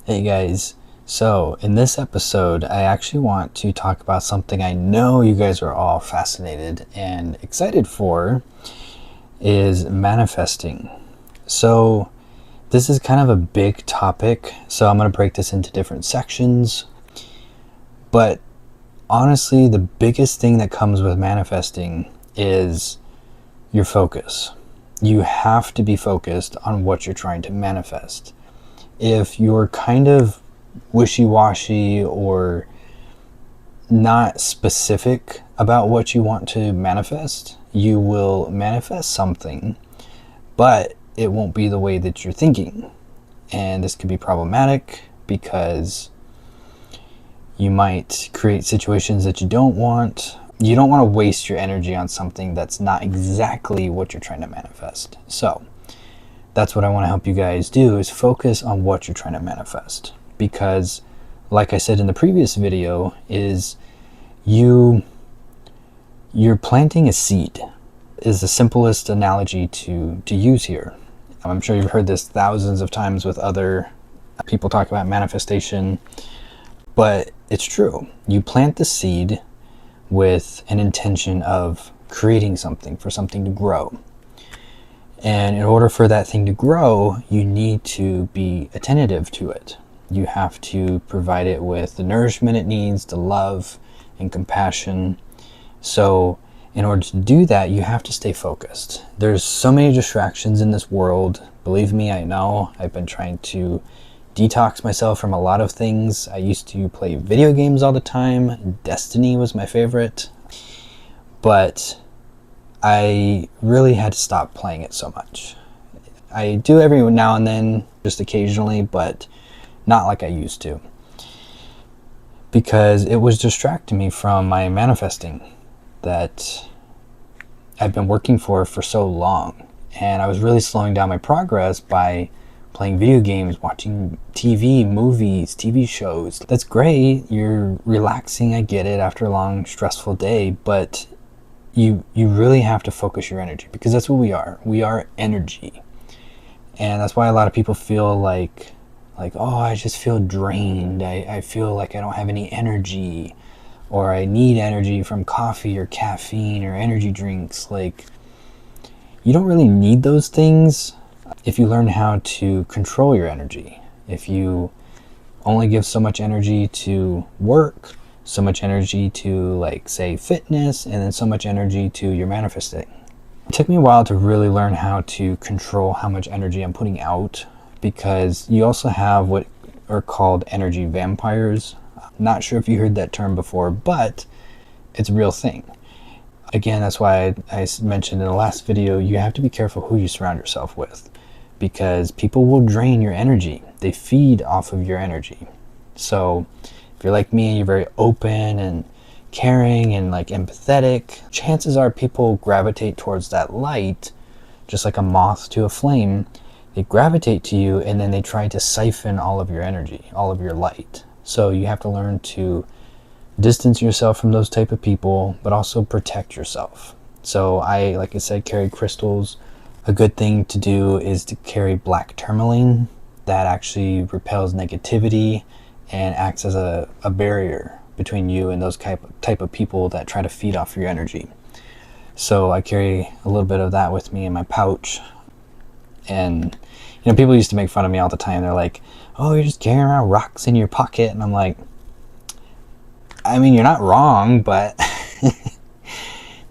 Hey guys, so in this episode, I actually want to talk about something I know you guys are all fascinated and excited for, is manifesting. So this is kind of a big topic, so I'm going to break this into different sections. But honestly, the biggest thing that comes with manifesting is your focus. You have to be focused on what you're trying to manifest. If you're kind of wishy-washy or not specific about what you want to manifest, you will manifest something, but it won't be the way that you're thinking. And this could be problematic because you might create situations that you don't want. You don't want to waste your energy on something that's not exactly what you're trying to manifest. So that's what I want to help you guys do, is focus on what you're trying to manifest. Because like I said in the previous video, is you're planting a seed is the simplest analogy to use here. I'm sure you've heard this thousands of times with other people talk about manifestation, but it's true. You plant the seed with an intention of creating something, for something to grow. And in order for that thing to grow, you need to be attentive to it. You have to provide it with the nourishment it needs, the love and compassion. So in order to do that, you have to stay focused. There's so many distractions in this world. Believe me, I know. I've been trying to detox myself from a lot of things. I used to play video games all the time. Destiny was my favorite. But I really had to stop playing it so much. I do every now and then, just occasionally, but not like I used to. Because it was distracting me from my manifesting that I've been working for so long. And I was really slowing down my progress by playing video games, watching TV, movies, TV shows. That's great. You're relaxing, I get it, after a long, stressful day, but you really have to focus your energy, because that's what we are. We are energy. And that's why a lot of people feel like, oh, I just feel drained. I feel like I don't have any energy, or I need energy from coffee or caffeine or energy drinks. Like, you don't really need those things if you learn how to control your energy. If you only give so much energy to work, so much energy to, like, say, fitness, and then so much energy to your manifesting. It took me a while to really learn how to control how much energy I'm putting out, because you also have what are called energy vampires. Not sure if you heard that term before, but it's a real thing. Again, that's why I mentioned in the last video, you have to be careful who you surround yourself with, because people will drain your energy. They feed off of your energy. So if you're like me, you're very open and caring and like empathetic, chances are people gravitate towards that light, just like a moth to a flame. They gravitate to you, and then they try to siphon all of your energy, all of your light. So you have to learn to distance yourself from those type of people, but also protect yourself. So like I said, carry crystals. A good thing to do is to carry black tourmaline. That actually repels negativity and acts as a barrier between you and those type of people that try to feed off your energy. So I carry a little bit of that with me in my pouch. And people used to make fun of me all the time. They're like, oh, you're just carrying around rocks in your pocket. And I'm like, I mean, you're not wrong, but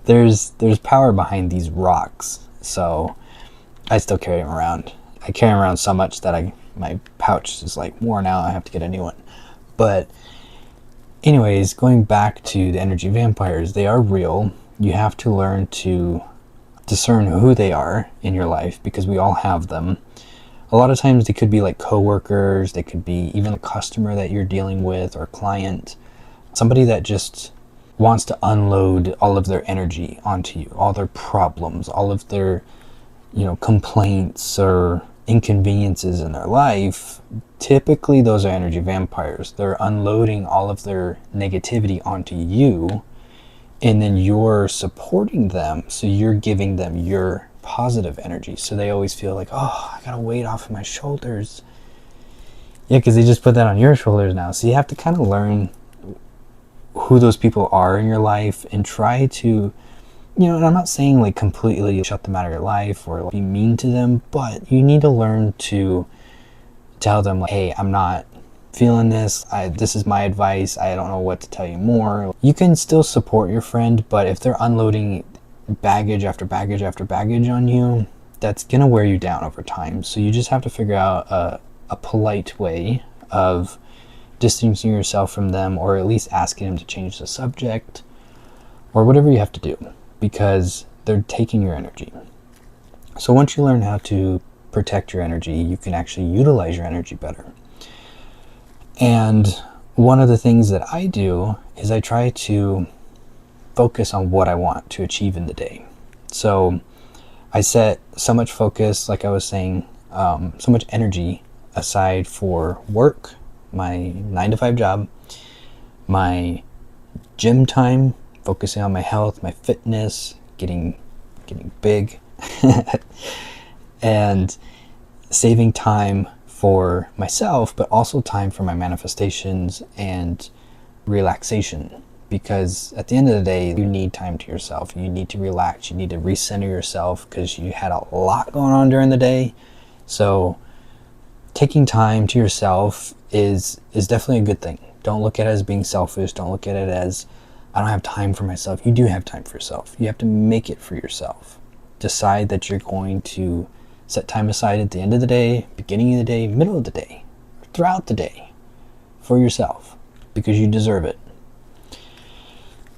there's power behind these rocks. So I still carry them around. I carry them around so much that my pouch is like worn out. I have to get a new one. But anyways, going back to the energy vampires, they are real. You have to learn to discern who they are in your life, because we all have them. A lot of times they could be like coworkers, they could be even a customer that you're dealing with, or client, somebody that just wants to unload all of their energy onto you, all their problems, all of their complaints or inconveniences in their life. Typically those are energy vampires. They're unloading all of their negativity onto you, and then you're supporting them, so you're giving them your positive energy. So they always feel like, oh, I got a weight off of my shoulders. Yeah, because they just put that on your shoulders now. So you have to kind of learn who those people are in your life and try to, and I'm not saying like completely shut them out of your life or like, be mean to them, but you need to learn to tell them like, hey, I'm not feeling this. This is my advice. I don't know what to tell you more. You can still support your friend, but if they're unloading baggage after baggage after baggage on you, that's gonna wear you down over time. So you just have to figure out a polite way of distancing yourself from them, or at least asking them to change the subject, or whatever you have to do, because they're taking your energy. So once you learn how to protect your energy, you can actually utilize your energy better. And one of the things that I do is I try to focus on what I want to achieve in the day. So I set so much focus, like I was saying, so much energy aside for work, my 9-to-5 job, my gym time, focusing on my health, my fitness, getting big, and saving time for myself, but also time for my manifestations and relaxation. Because at the end of the day, you need time to yourself. You need to relax. You need to recenter yourself because you had a lot going on during the day. So taking time to yourself is definitely a good thing. Don't look at it as being selfish. Don't look at it as, I don't have time for myself. You do have time for yourself. You have to make it for yourself. Decide that you're going to set time aside at the end of the day, beginning of the day, middle of the day, throughout the day for yourself, because you deserve it.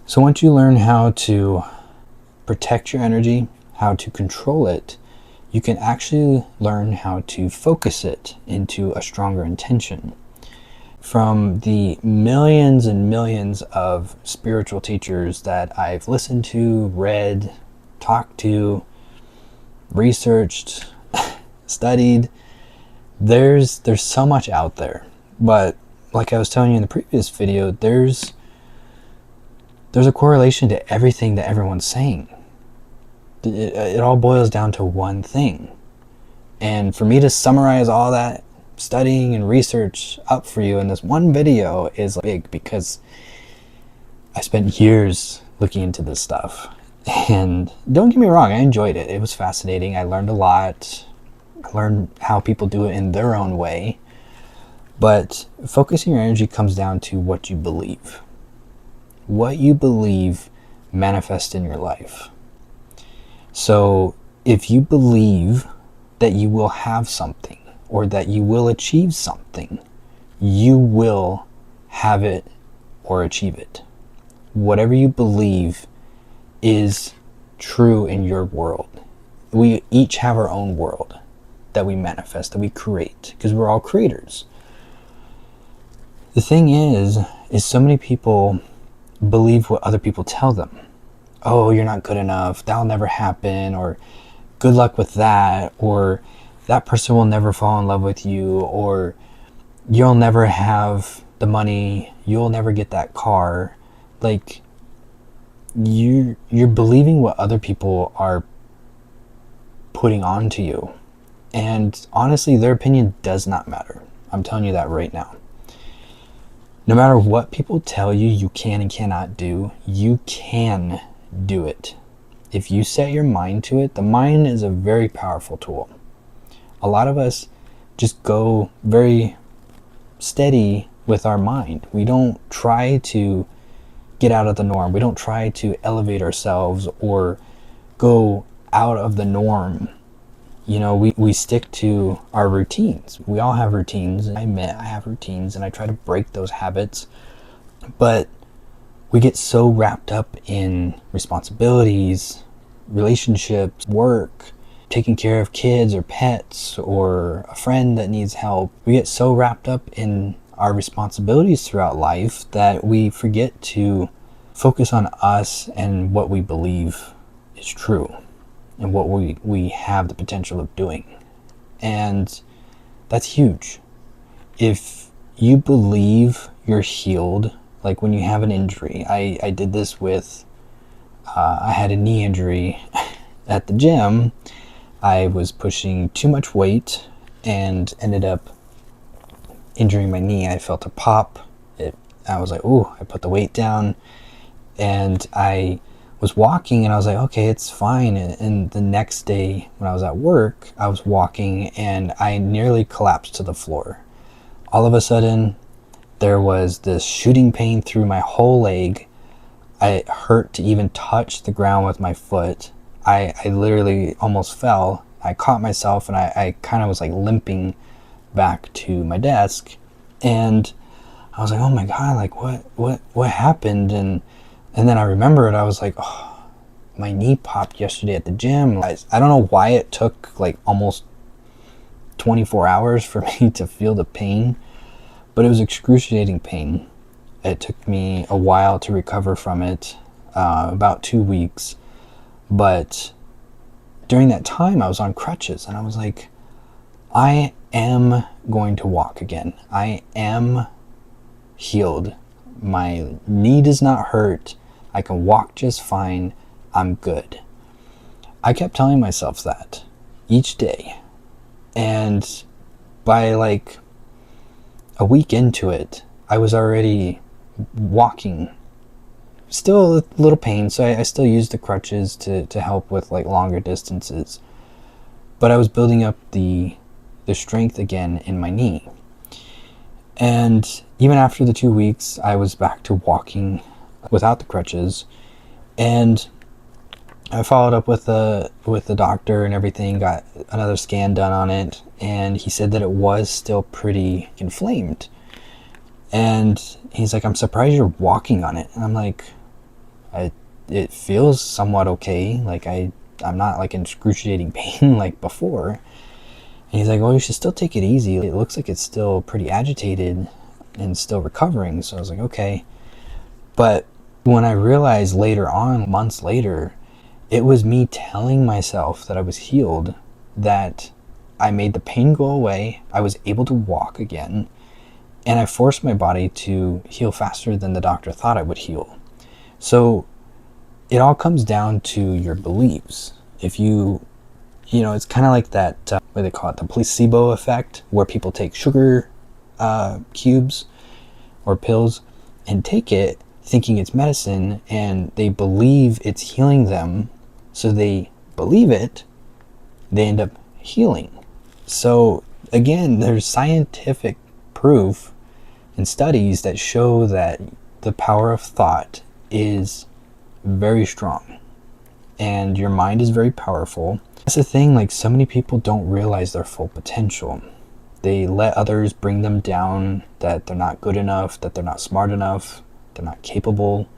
So once you learn how to protect your energy, how to control it, you can actually learn how to focus it into a stronger intention. From the millions and millions of spiritual teachers that I've listened to, read, talked to, researched, studied, there's so much out there. But like I was telling you in the previous video, there's a correlation to everything that everyone's saying. It all boils down to one thing. And for me to summarize all that studying and research up for you in this one video is big, because I spent years looking into this stuff. And don't get me wrong, I enjoyed it. It was fascinating. I learned a lot. I learned how people do it in their own way. But focusing your energy comes down to what you believe. What you believe manifests in your life. So if you believe that you will have something, or that you will achieve something, you will have it or achieve it. Whatever you believe is true in your world. We each have our own world that we manifest, that we create, because we're all creators. The thing is so many people believe what other people tell them. Oh, you're not good enough, that'll never happen, or good luck with that, or that person will never fall in love with you, or you'll never have the money, you'll never get that car. Like, you're believing what other people are putting onto you. And honestly, their opinion does not matter. I'm telling you that right now. No matter what people tell you you can and cannot do, you can do it. If you set your mind to it, the mind is a very powerful tool. A lot of us just go very steady with our mind. We don't try to get out of the norm. We don't try to elevate ourselves or go out of the norm. We stick to our routines. We all have routines. I admit I have routines, and I try to break those habits. But we get so wrapped up in responsibilities, relationships, work, taking care of kids or pets or a friend that needs help. We get so wrapped up in our responsibilities throughout life that we forget to focus on us and what we believe is true and what we have the potential of doing. And that's huge. If you believe you're healed, like when you have an injury, I did this with, I had a knee injury at the gym. I was pushing too much weight and ended up injuring my knee, I felt a pop. I was like, ooh, I put the weight down, and I was walking, and I was like, okay, it's fine. And the next day when I was at work, I was walking and I nearly collapsed to the floor. All of a sudden, there was this shooting pain through my whole leg. It hurt to even touch the ground with my foot. I literally almost fell. I caught myself, and I kind of was like limping back to my desk. And I was like, oh my God, like what happened? And then I remembered, I was like, oh, my knee popped yesterday at the gym. I don't know why it took like almost 24 hours for me to feel the pain, but it was excruciating pain. It took me a while to recover from it, about 2 weeks. But during that time, I was on crutches, and I was like, I am going to walk again. I am healed. My knee does not hurt. I can walk just fine. I'm good. I kept telling myself that each day. And by like a week into it, I was already walking. Still a little pain, so I still used the crutches to help with like longer distances. But I was building up the strength again in my knee. And even after the 2 weeks, I was back to walking without the crutches. And I followed up with the doctor and everything, got another scan done on it, and he said that it was still pretty inflamed. And he's like, I'm surprised you're walking on it. And I'm like, it feels somewhat okay. Like I'm not like in excruciating pain like before. And he's like, well, you should still take it easy. It looks like it's still pretty agitated and still recovering. So I was like, okay. But when I realized later on, months later, it was me telling myself that I was healed, that I made the pain go away, I was able to walk again, and I forced my body to heal faster than the doctor thought I would heal. So it all comes down to your beliefs. If you it's kind of like that, what do they call it, the placebo effect, where people take sugar cubes or pills and take it thinking it's medicine, and they believe it's healing them, so they believe it, they end up healing. So again, there's scientific proof and studies that show that the power of thought is very strong, and your mind is very powerful. That's the thing, like so many people don't realize their full potential. They let others bring them down, that they're not good enough, that they're not smart enough, they're not capable.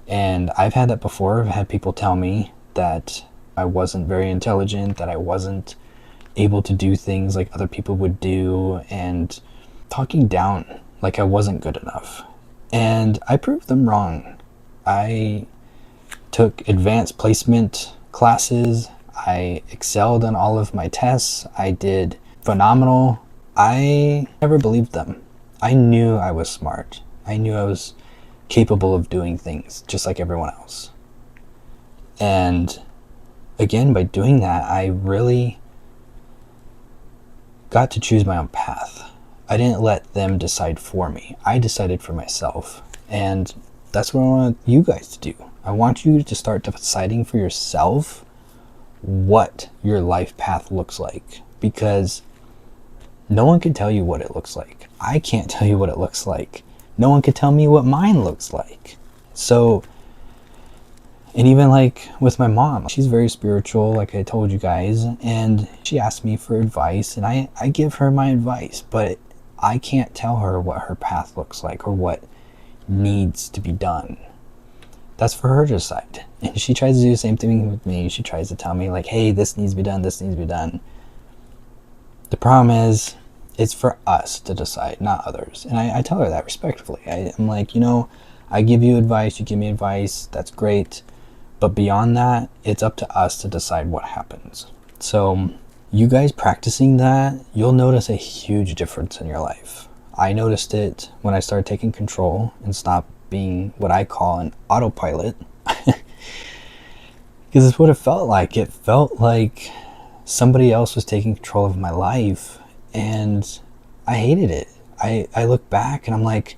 And I've had that before. I've had people tell me that I wasn't very intelligent, that I wasn't able to do things like other people would do, and talking down like I wasn't good enough. And I proved them wrong. I took advanced placement classes. I excelled on all of my tests. I did phenomenal. I never believed them. I knew I was smart. I knew I was capable of doing things just like everyone else. And again, by doing that, I really got to choose my own path. I didn't let them decide for me. I decided for myself. And that's what I want you guys to do. I want you to start deciding for yourself what your life path looks like, because no one can tell you what it looks like. I can't tell you what it looks like. No one can tell me what mine looks like. So, and even like with my mom, she's very spiritual, like I told you guys, and she asked me for advice, and I give her my advice, but I can't tell her what her path looks like or what needs to be done. That's for her to decide. And she tries to do the same thing with me. She tries to tell me like, hey, this needs to be done, this needs to be done. The problem is, it's for us to decide, not others. And I tell her that respectfully. I'm like, I give you advice, you give me advice, that's great. But beyond that, it's up to us to decide what happens. So you guys practicing that, you'll notice a huge difference in your life. I noticed it when I started taking control and stopped being what I call an autopilot. Because it's what it felt like. It felt like somebody else was taking control of my life, and I hated it. I look back and I'm like,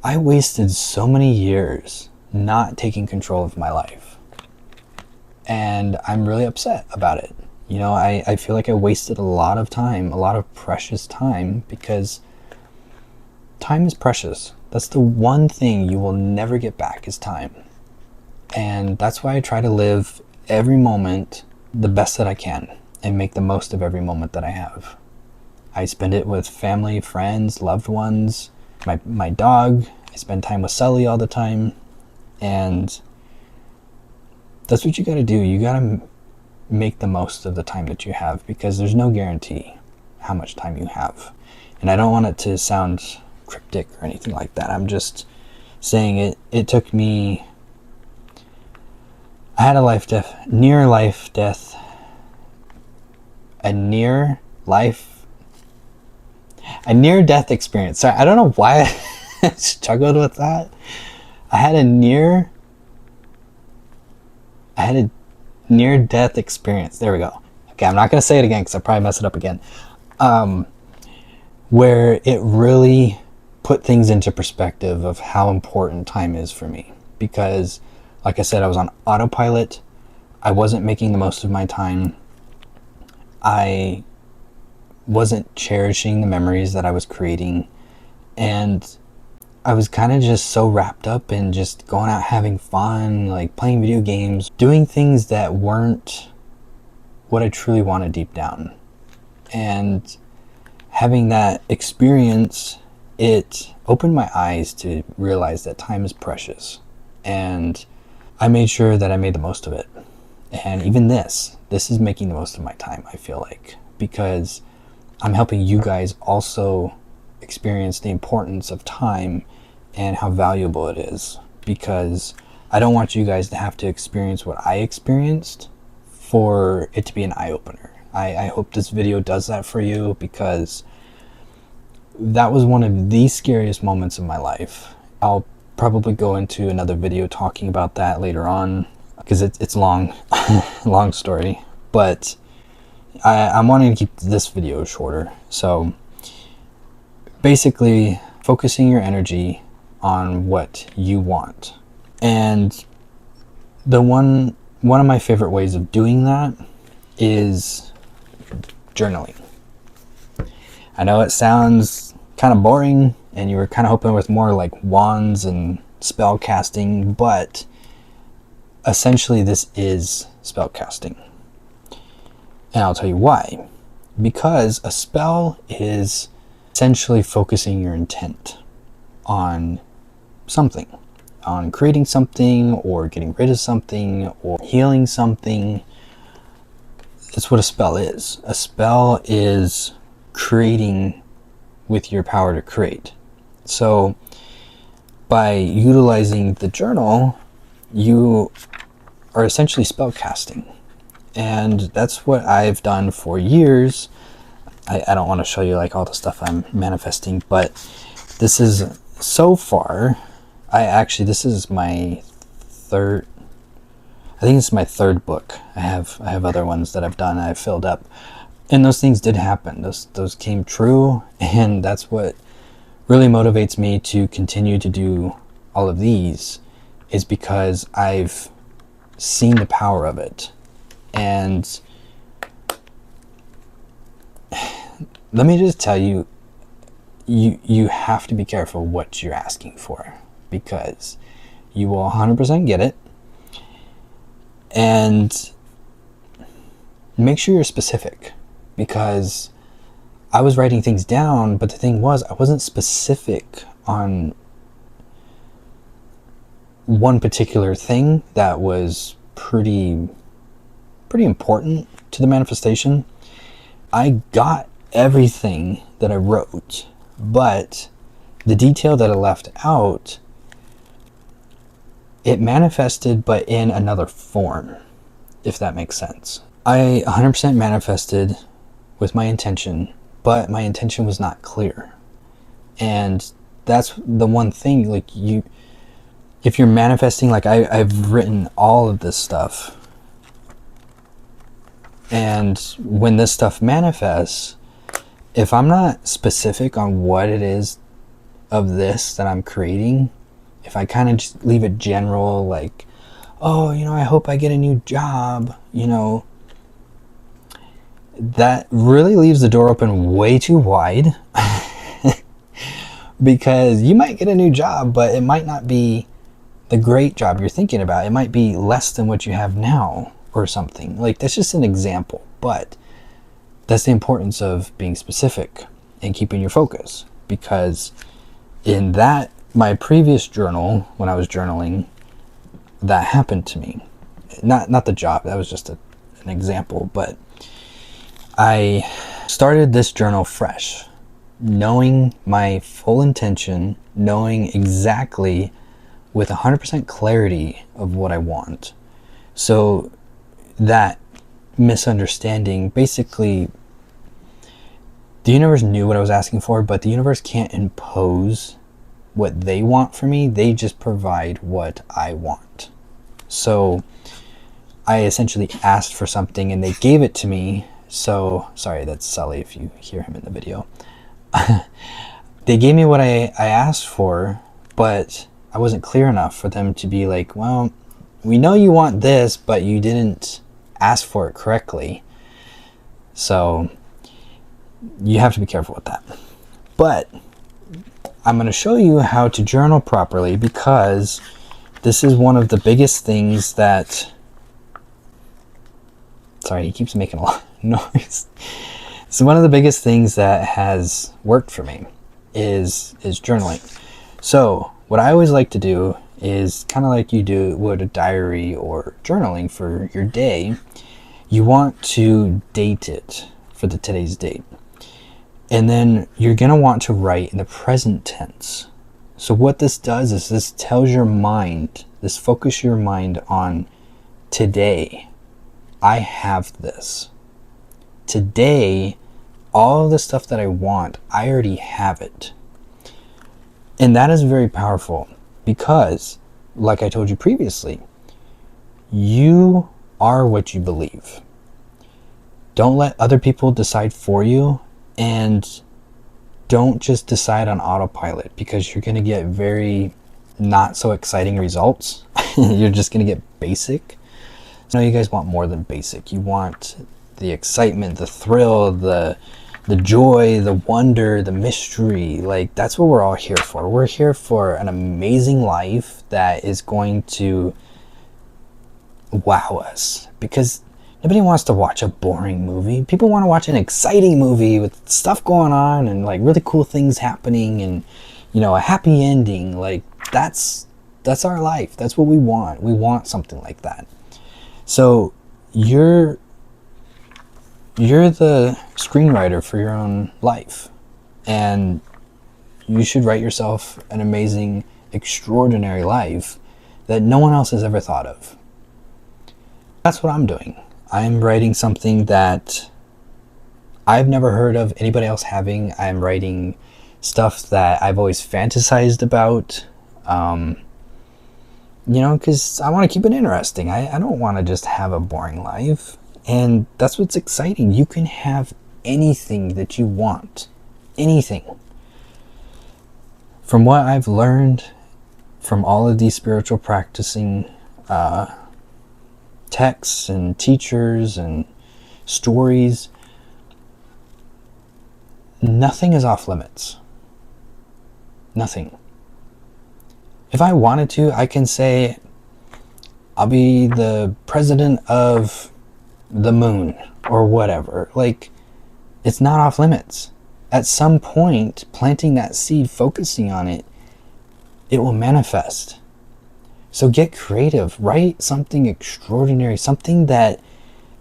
I wasted so many years not taking control of my life. And I'm really upset about it. You know, I feel like I wasted a lot of time, a lot of precious time, because time is precious. That's the one thing you will never get back, is time. And that's why I try to live every moment the best that I can and make the most of every moment that I have. I spend it with family, friends, loved ones, my dog. I spend time with Sully all the time. And that's what you got to do. You got to make the most of the time that you have, because there's no guarantee how much time you have. And I don't want it to sound cryptic or anything like that. I'm just saying it took me, I had a near death experience. Sorry, I don't know why I struggled with that. I had a near death experience. There we go. Okay, I'm not going to say it again because I'll probably mess it up again. Where it really put things into perspective of how important time is for me. Because, like I said, I was on autopilot. I wasn't making the most of my time. I wasn't cherishing the memories that I was creating. And I was kind of just so wrapped up in just going out having fun, like playing video games, doing things that weren't what I truly wanted deep down. And having that experience, it opened my eyes to realize that time is precious. And I made sure that I made the most of it. And even this is making the most of my time, I feel like, because I'm helping you guys also experience the importance of time and how valuable it is. Because I don't want you guys to have to experience what I experienced for it to be an eye-opener. I hope this video does that for you, because that was one of the scariest moments of my life. I'll probably go into another video talking about that later on, because it's long, long story. But I'm wanting to keep this video shorter. So basically, focusing your energy on what you want. And the one of my favorite ways of doing that is journaling. I know it sounds kind of boring, and you were kind of hoping with more like wands and spell casting, but essentially this is spell casting. And I'll tell you why. Because a spell is essentially focusing your intent on something, on creating something, or getting rid of something, or healing something. That's what a spell is. A spell is creating with your power to create. So by utilizing the journal, you are essentially spell casting. And that's what I've done for years. I don't want to show you like all the stuff I'm manifesting, but this is so far, this is my third, I think it's my third book. I have other ones that I've done, I've filled up. And those things did happen. Those came true, and that's what really motivates me to continue to do all of these, is because I've seen the power of it. And let me just tell you, you have to be careful what you're asking for, because you will 100% get it. And make sure you're specific, because I was writing things down, but the thing was, I wasn't specific on one particular thing that was pretty important to the manifestation. I got everything that I wrote, but the detail that I left out, it manifested, but in another form, if that makes sense. I 100% manifested with my intention, but my intention was not clear. And that's the one thing, like, if you're manifesting, like I've written all of this stuff, and when this stuff manifests, if I'm not specific on what it is of this that I'm creating, if I kind of just leave it general, like, oh, I hope I get a new job, that really leaves the door open way too wide. Because you might get a new job, but it might not be the great job you're thinking about. It might be less than what you have now or something. Like, that's just an example, but that's the importance of being specific and keeping your focus. Because in my previous journal, when I was journaling, that happened to me. Not the job, that was just an example, but I started this journal fresh, knowing my full intention, knowing exactly with 100% clarity of what I want. So that misunderstanding, basically, the universe knew what I was asking for, but the universe can't impose what they want for me. They just provide what I want. So I essentially asked for something and they gave it to me. So, sorry, that's Sully if you hear him in the video. They gave me what I asked for, but I wasn't clear enough for them to be like, well, we know you want this, but you didn't ask for it correctly. So you have to be careful with that. But I'm going to show you how to journal properly, because this is one of the biggest things that... Sorry, he keeps making a lot of noise. So one of the biggest things that has worked for me is journaling. So what I always like to do is kind of like you would a diary or journaling for your day. You want to date it for today's date. And then you're going to want to write in the present tense. So what this does is this tells your mind, this focus your mind on today. I have this. Today, all of the stuff that I want, I already have it. And that is very powerful because, like I told you previously, you are what you believe. Don't let other people decide for you, and don't just decide on autopilot, because you're going to get very not so exciting results. You're just going to get basic. No, you guys want more than basic. You want the excitement, the thrill, the joy, the wonder, the mystery. Like, that's what we're all here for. We're here for an amazing life that is going to wow us, because nobody wants to watch a boring movie. People want to watch an exciting movie with stuff going on and like really cool things happening and, a happy ending. Like, that's our life. That's what we want. We want something like that. So you're the screenwriter for your own life, and you should write yourself an amazing, extraordinary life that no one else has ever thought of. That's what I'm doing. I'm writing something that I've never heard of anybody else having. I'm writing stuff that I've always fantasized about, because I want to keep it interesting. I don't want to just have a boring life. And that's what's exciting. You can have anything that you want. Anything. From what I've learned from all of these spiritual practicing texts and teachers and stories, nothing is off limits. Nothing. If I wanted to, I can say, I'll be the president of the moon or whatever. Like, it's not off limits. At some point, planting that seed, focusing on it, it will manifest. So get creative. Write something extraordinary, something that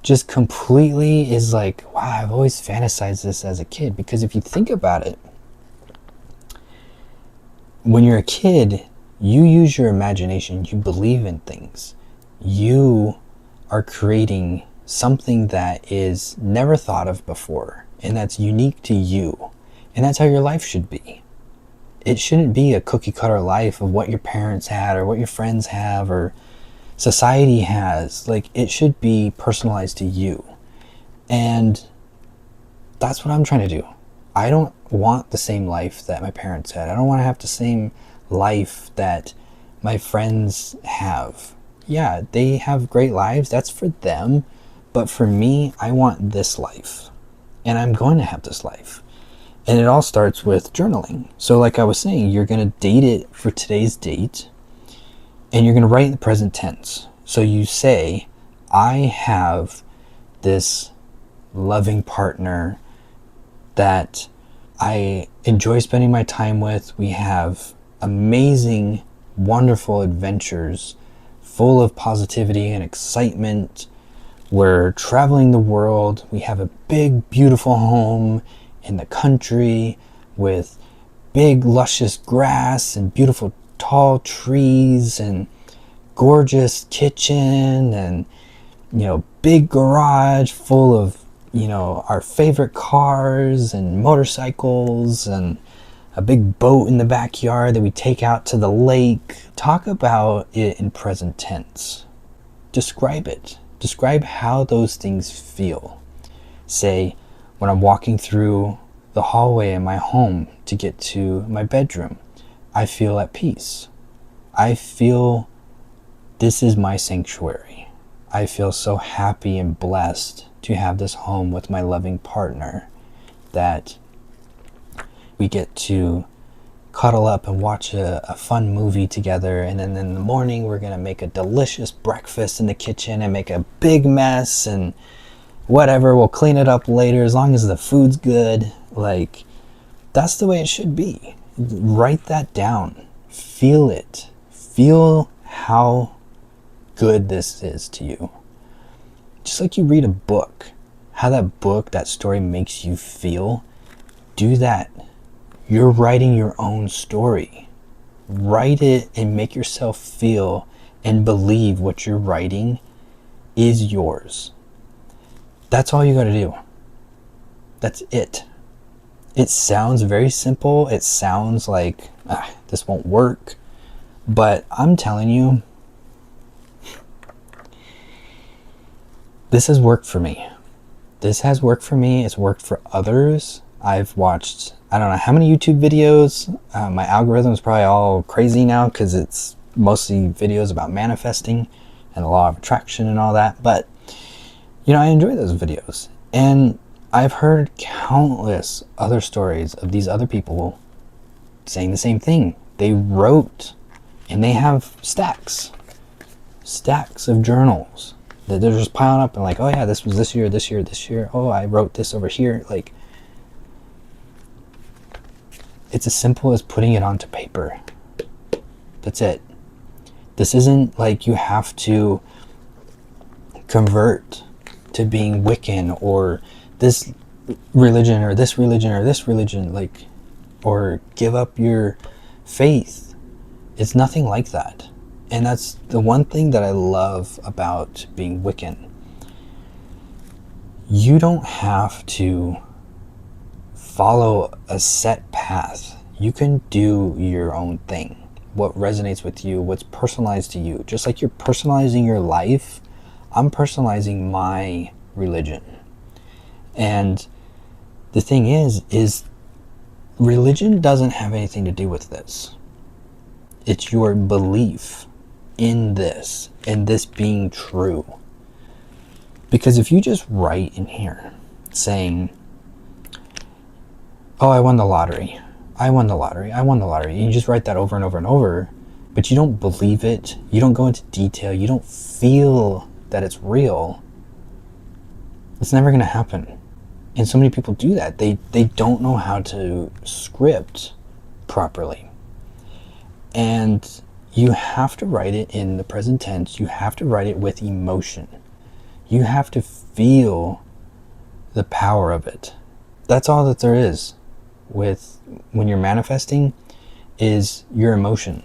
just completely is like, wow, I've always fantasized this as a kid. Because if you think about it, when you're a kid, you use your imagination. You believe in things. You are creating something that is never thought of before, and that's unique to you. And that's how your life should be. It shouldn't be a cookie cutter life of what your parents had or what your friends have or society has. Like, it should be personalized to you. And that's what I'm trying to do. I don't want the same life that my parents had. I don't want to have the same life that my friends have. Yeah, they have great lives. That's for them. But for me, I want this life. And I'm going to have this life. And it all starts with journaling. So like I was saying, you're going to date it for today's date. And you're going to write in the present tense. So you say, I have this loving partner that I enjoy spending my time with. We have amazing, wonderful adventures full of positivity and excitement. We're traveling the world. We have a big, beautiful home in the country with big, luscious grass and beautiful, tall trees and gorgeous kitchen and, big garage full of, our favorite cars and motorcycles and a big boat in the backyard that we take out to the lake. Talk about it in present tense. Describe it. Describe how those things feel. Say, when I'm walking through the hallway in my home to get to my bedroom, I feel at peace. I feel this is my sanctuary. I feel so happy and blessed to have this home with my loving partner that we get to cuddle up and watch a fun movie together, and then in the morning we're going to make a delicious breakfast in the kitchen and make a big mess and whatever, we'll clean it up later as long as the food's good. Like, that's the way it should be. Write that down. Feel it. Feel how good this is to you. Just like you read a book, how that story makes you feel, do that. You're writing your own story. Write it and make yourself feel and believe what you're writing is yours. That's all you got to do. That's it. It sounds very simple. It sounds like this won't work. But I'm telling you, this has worked for me. This has worked for me. It's worked for others. I've watched, I don't know how many YouTube videos. My algorithm is probably all crazy now because it's mostly videos about manifesting and the law of attraction and all that. But, I enjoy those videos. And I've heard countless other stories of these other people saying the same thing. They wrote, and they have stacks of journals that they're just piling up and like, oh yeah, this was this year. Oh, I wrote this over here. Like, it's as simple as putting it onto paper. That's it. This isn't like you have to convert to being Wiccan or this religion or this religion or this religion, like, or give up your faith. It's nothing like that. And that's the one thing that I love about being Wiccan. You don't have to follow a set path. You can do your own thing. What resonates with you, what's personalized to you. Just like you're personalizing your life, I'm personalizing my religion. And the thing is religion doesn't have anything to do with this. It's your belief in this, and this being true. Because if you just write in here saying, oh, I won the lottery, and you just write that over and over and over, but you don't believe it, you don't go into detail, you don't feel that it's real, it's never going to happen. And so many people do that. They don't know how to script properly. And you have to write it in the present tense. You have to write it with emotion. You have to feel the power of it. That's all that there is with when you're manifesting, is your emotion.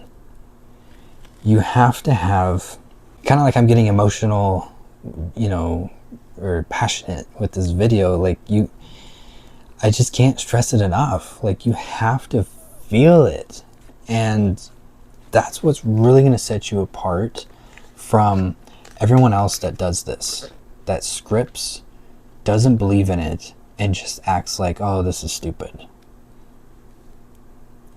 You have to have, kind of like I'm getting emotional, or passionate with this video. Like, I just can't stress it enough. Like, you have to feel it. And that's what's really going to set you apart from everyone else that does this, that scripts, doesn't believe in it, and just acts like, oh, this is stupid.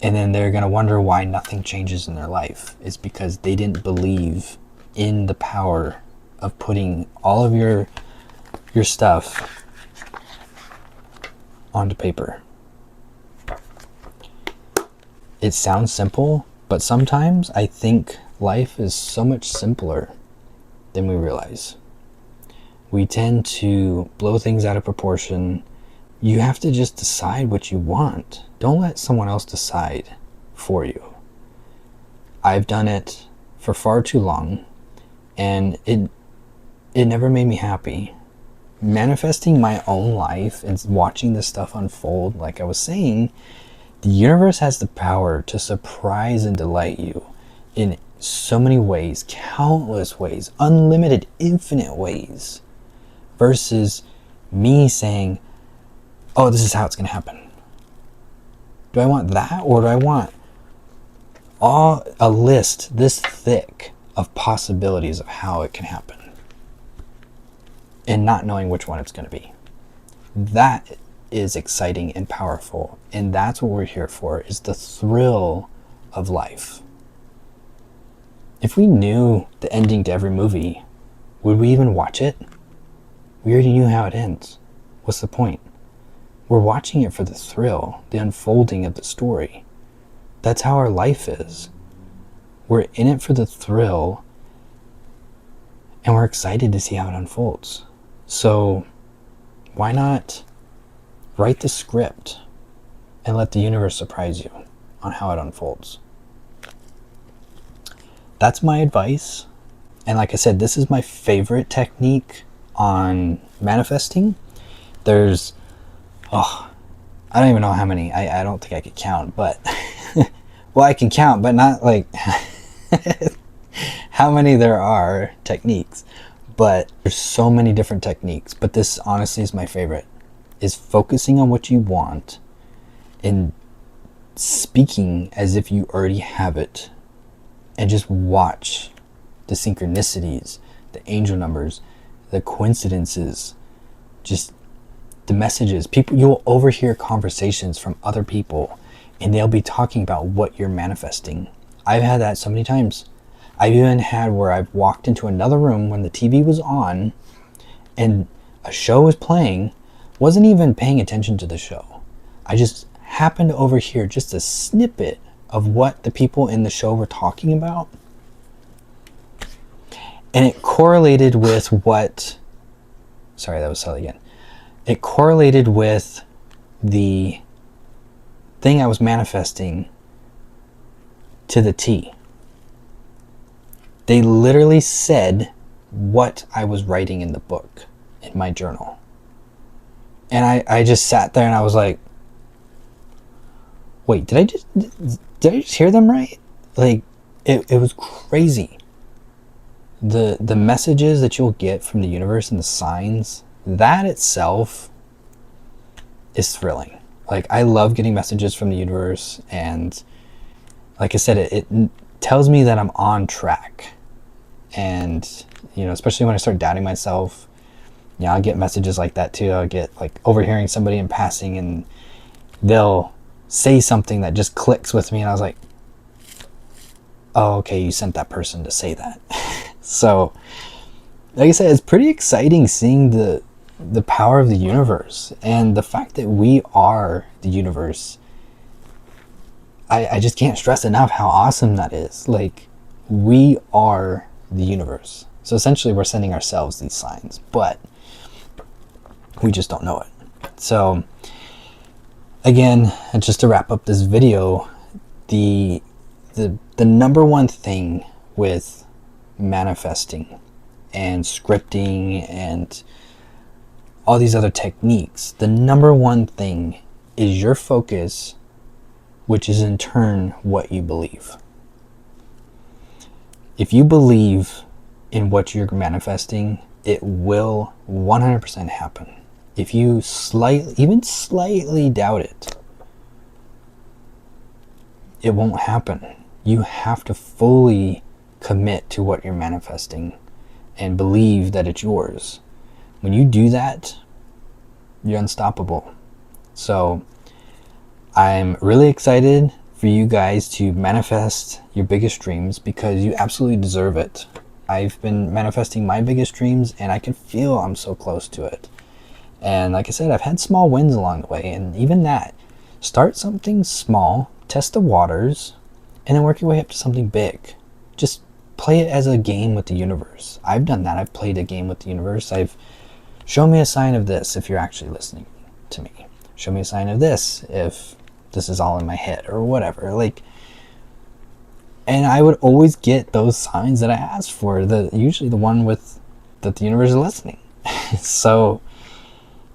And then they're going to wonder why nothing changes in their life. It's because they didn't believe in the power of putting all of your stuff onto paper. It sounds simple, but sometimes I think life is so much simpler than we realize. We tend to blow things out of proportion. You have to just decide what you want. Don't let someone else decide for you. I've done it for far too long, and it never made me happy. Manifesting my own life and watching this stuff unfold, like I was saying, the universe has the power to surprise and delight you in so many ways, countless ways, unlimited, infinite ways, versus me saying, oh, this is how it's going to happen. Do I want that, or do I want a list this thick of possibilities of how it can happen, and not knowing which one it's going to be? That is exciting and powerful, and that's what we're here for, is the thrill of life. If we knew the ending to every movie, would we even watch it? We already knew how it ends. What's the point? We're watching it for the thrill, the unfolding of the story. That's how our life is. We're in it for the thrill, and we're excited to see how it unfolds. So why not write the script and let the universe surprise you on how it unfolds? That's my advice. And like I said, this is my favorite technique on manifesting. There's, I don't even know how many. I don't think I could count, but well, I can count, but not like how many there are techniques. But there's so many different techniques, but this honestly is my favorite, is focusing on what you want and speaking as if you already have it, and just watch the synchronicities, the angel numbers, the coincidences, just the messages. People, you'll overhear conversations from other people, and they'll be talking about what you're manifesting. I've had that so many times. I've even had where I've walked into another room when the TV was on and a show was playing, wasn't even paying attention to the show. I just happened to overhear just a snippet of what the people in the show were talking about. And it correlated with what, sorry, that was silly again. It correlated with the thing I was manifesting to the T. They literally said what I was writing in the book, in my journal. And I just sat there and I was like, wait, did I just hear them right? Like, it was crazy. The messages that you'll get from the universe and the signs, that itself is thrilling. Like, I love getting messages from the universe, and like I said, it tells me that I'm on track. And, you know, especially when I start doubting myself, you know, I'll get messages like that too. I'll get like overhearing somebody in passing, and they'll say something that just clicks with me, and I was like, oh, okay, you sent that person to say that. So, like I said, it's pretty exciting seeing the power of the universe, and the fact that we are the universe. I just can't stress enough how awesome that is. Like, we are the universe. So essentially we're sending ourselves these signs, but we just don't know it. So again, just to wrap up this video, the number one thing with manifesting and scripting and all these other techniques, the number one thing is your focus, which is in turn what you believe. If you believe in what you're manifesting, it will 100% happen. If you even slightly doubt it, it won't happen. You have to fully commit to what you're manifesting and believe that it's yours. When you do that, You're unstoppable. So I'm really excited for you guys to manifest your biggest dreams because you absolutely deserve it. I've been manifesting my biggest dreams and I can feel I'm so close to it. And like I said, I've had small wins along the way, and even that, start something small, test the waters, and then work your way up to something big. Just play it as a game with the universe. I've done that. I've played a game with the universe. I've show me a sign of this if you're actually listening to me. Show me a sign of this if this is all in my head or whatever. Like, and I would always get those signs that I asked for. Usually the one with that the universe is listening. So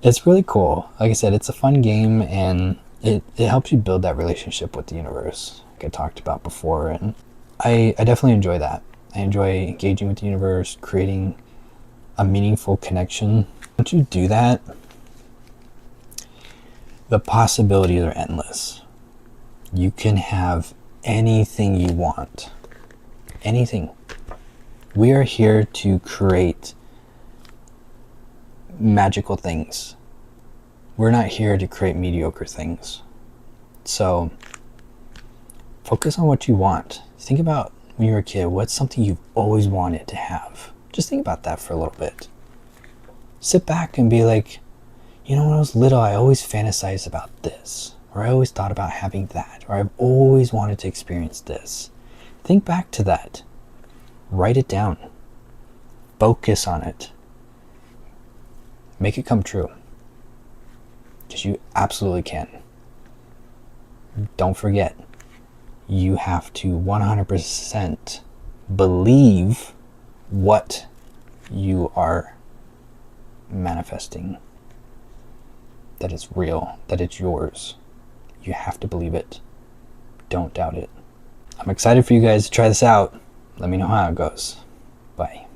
it's really cool. Like I said, it's a fun game, and it helps you build that relationship with the universe, like I talked about before. And I definitely enjoy that. I enjoy engaging with the universe, creating a meaningful connection. Once you do that, the possibilities are endless. You can have anything you want. Anything. We are here to create magical things. We're not here to create mediocre things. So focus on what you want. Think about when you were a kid, what's something you've always wanted to have? Just think about that for a little bit. Sit back and be like, you know, when I was little, I always fantasized about this, or I always thought about having that, or I've always wanted to experience this. Think back to that. Write it down. Focus on it. Make it come true. Because you absolutely can. Don't forget, you have to 100% believe what you are manifesting. That it's real, that it's yours. You have to believe it. Don't doubt it. I'm excited for you guys to try this out. Let me know how it goes. Bye.